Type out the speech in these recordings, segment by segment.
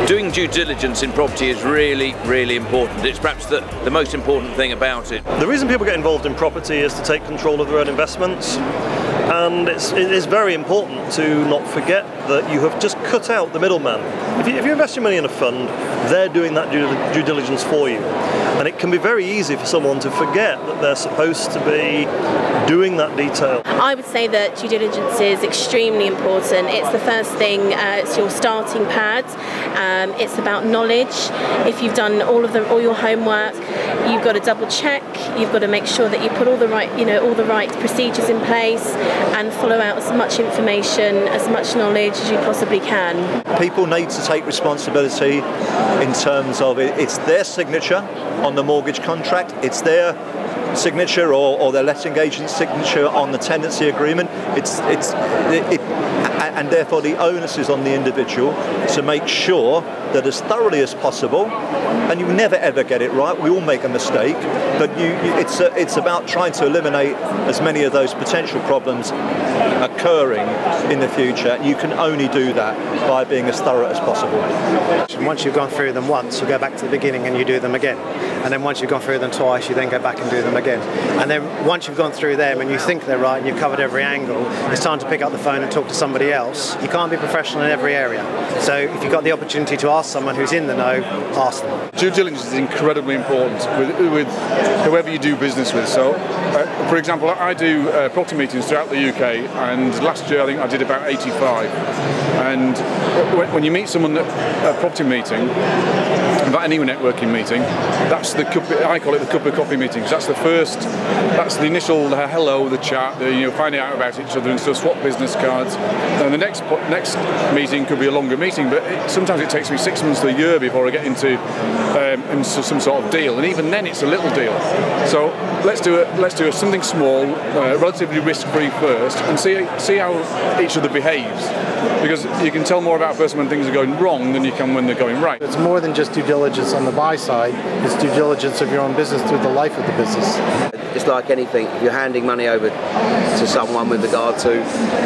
Doing due diligence in property is really, really important. It's perhaps the most important thing about it. The reason people get involved in property is to take control of their own investments. And it is very important to not forget that you have just cut out the middleman. If you invest your money in a fund, they're doing that due diligence for you. And it can be very easy for someone to forget that they're supposed to be doing that detail. I would say that due diligence is extremely important. It's the first thing, it's your starting pad. It's about knowledge. If you've done all your homework, you've got to double check. You've got to make sure that you put all the right procedures in place and follow out as much information, as much knowledge as you possibly can. People need to take responsibility in terms of it's their signature on the mortgage contract, it's their signature or their letting agent's signature on the tenancy agreement. And therefore the onus is on the individual to make sure that as thoroughly as possible, and you never ever get it right, we all make a mistake, but it's about trying to eliminate as many of those potential problems occurring in the future. You can only do that by being as thorough as possible. Once you've gone through them once, you go back to the beginning and you do them again. And then once you've gone through them twice, you then go back and do them again. And then once you've gone through them and you think they're right and you've covered every angle, it's time to pick up the phone and talk to somebody else. You can't be professional in every area. So if you've got the opportunity to ask someone who's in the know, ask them. Due diligence is incredibly important with whoever you do business with. So, for example, I do property meetings throughout the UK, and last year I think I did about 85. And when you meet someone at a property meeting, about any networking meeting, that's I call it the cup of coffee meetings. That's that's the initial hello, the chat, finding out about each other and stuff, swap business cards. And the next meeting could be a longer meeting, but sometimes it takes me 6 months to a year before I get into some sort of deal, and even then it's a little deal. So let's do something small, relatively risk-free first, and see how each other behaves. Because you can tell more about a person when things are going wrong than you can when they're going right. It's more than just due diligence on the buy side, it's due diligence of your own business through the life of the business. It's like anything, if you're handing money over to someone with regard to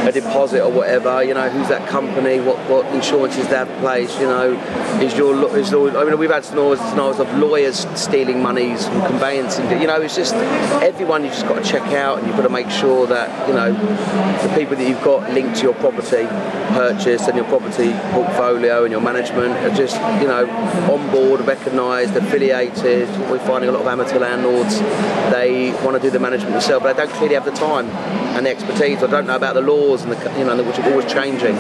a deposit or whatever, who's that company, what insurances they have in place, we've had scenarios of lawyers stealing monies from conveyancing, it's just everyone you've just got to check out, and you've got to make sure that, the people that you've got linked to your property purchase and your property portfolio and your management are just, on board, recognised, affiliated. We're finding a lot of amateur landlords, they want to do the management themselves, but they don't clearly have the time and the expertise, or don't know about the laws and which are always changing,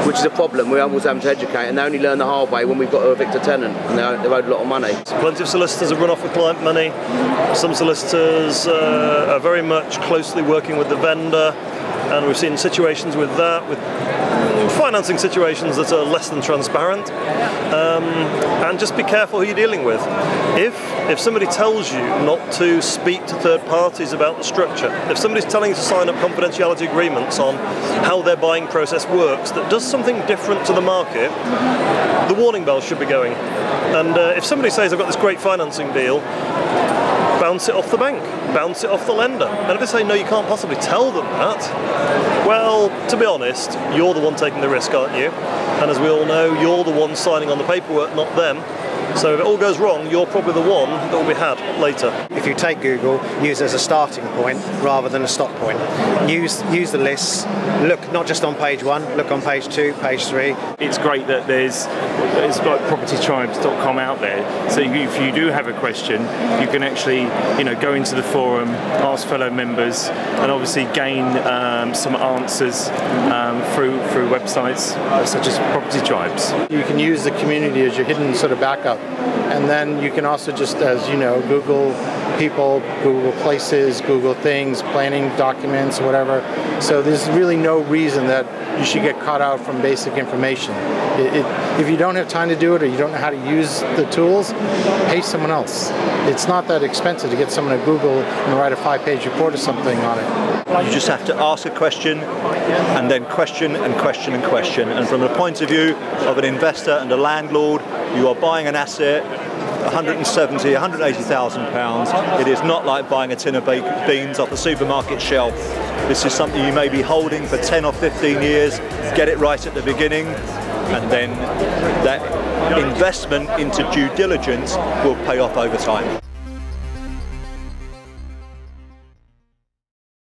which is a problem. We're always having to educate, and they only learn the hard way when we've got to evict a tenant and they're owed a lot of money. Plenty of solicitors have run off with client money. Some solicitors are very much closely working with the vendor, and we've seen situations with that, with financing situations that are less than transparent. And just be careful who you're dealing with. If somebody tells you not to speak to third parties about the structure, if somebody's telling you to sign up confidentiality agreements on how their buying process works that does something different to the market, the warning bells should be going. And if somebody says, I've got this great financing deal, bounce it off the bank, bounce it off the lender. And if they say, no, you can't possibly tell them that, well, to be honest, you're the one taking the risk, aren't you? And as we all know, you're the one signing on the paperwork, not them. So if it all goes wrong, you're probably the one that will be had later. If you take Google, use it as a starting point rather than a stop point. Use the lists, look not just on page 1, look on page 2, page 3. It's great that there's like propertytribes.com out there, so if you do have a question, you can actually go into the forum, ask fellow members, and obviously gain some answers through websites such as Property Tribes. You can use the community as your hidden sort of backup, and then you can also just, as Google people, Google places, Google things, planning documents, whatever. So there's really no reason that you should get caught out from basic information. If you don't have time to do it, or you don't know how to use the tools, pay someone else. It's not that expensive to get someone to Google and write a 5-page report or something on it. You just have to ask a question, and then question and question and question. And from the point of view of an investor and a landlord, you are buying an asset, 170,000, 180,000 pounds. It is not like buying a tin of baked beans off a supermarket shelf. This is something you may be holding for 10 or 15 years. Get it right at the beginning. and then that investment into due diligence will pay off over time.